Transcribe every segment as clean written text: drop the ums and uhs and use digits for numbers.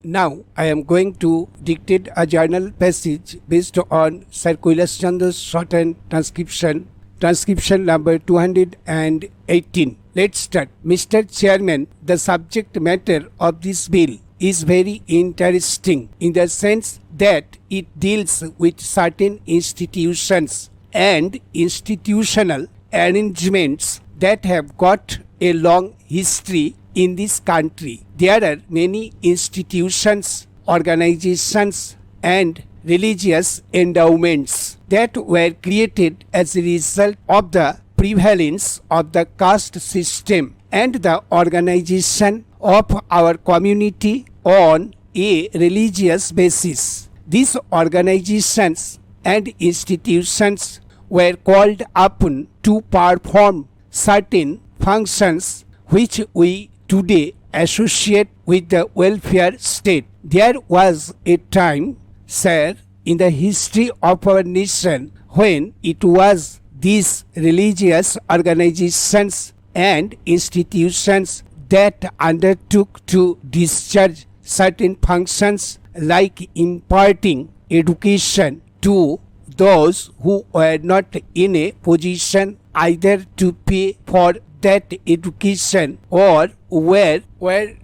Now I am going to dictate a journal passage based on Sir KAILASH Chandra's Shorthand transcription number 218. Let's start. Mr. Chairman, the subject matter of this bill is very interesting in the sense that it deals with certain institutions and institutional arrangements that have got a long history in this country. There are many institutions, organizations, and religious endowments that were created as a result of the prevalence of the caste system and the organization of our community on a religious basis. These organizations and institutions were called upon to perform certain functions which we today associate with the welfare state. There was a time, sir, in the history of our nation when it was these religious organizations and institutions that undertook to discharge certain functions like imparting education to those who were not in a position either to pay for that education or were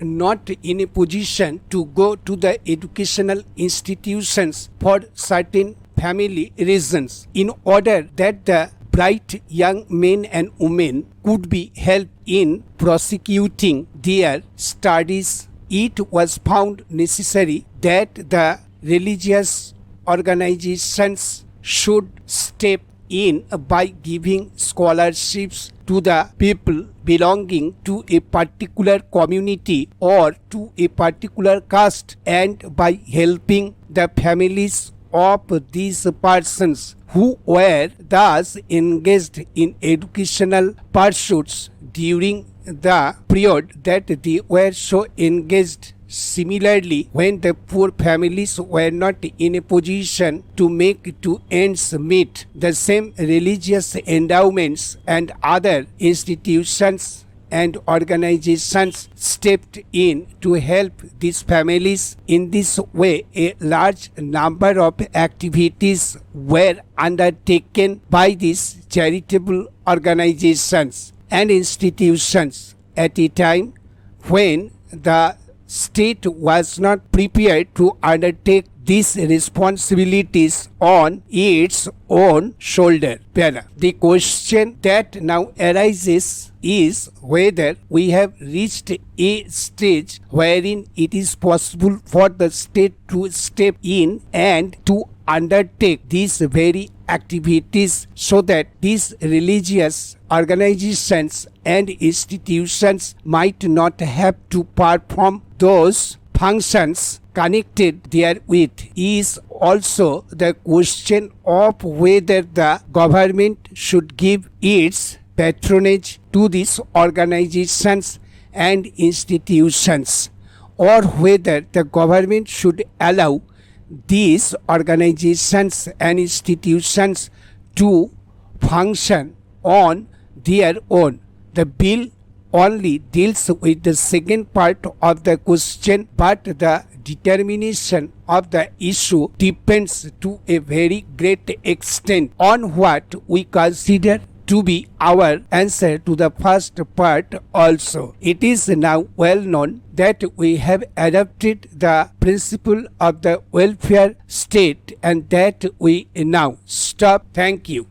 not in a position to go to the educational institutions for certain family reasons. In order that the bright young men and women could be helped in prosecuting their studies, it was found necessary that the religious organizations should step in by giving scholarships to the people belonging to a particular community or to a particular caste, and by helping the families of these persons who were thus engaged in educational pursuits during the period that they were so engaged. Similarly, when the poor families were not in a position to make two ends meet, the same religious endowments and other institutions and organizations stepped in to help these families. In this way, a large number of activities were undertaken by these charitable organizations and institutions at a time when the state was not prepared to undertake these responsibilities on its own shoulder. The question that now arises is whether we have reached a stage wherein it is possible for the state to step in and to undertake these very activities so that these religious organizations and institutions might not have to perform those functions connected therewith. Is also the question of whether the government should give its patronage to these organizations and institutions, or whether the government should allow these organizations and institutions to function on their own. The bill only deals with the second part of the question, but the determination of the issue depends to a very great extent on what we consider to be our answer to the first part also. It is now well known that we have adopted the principle of the welfare state and that we now stop. Thank you.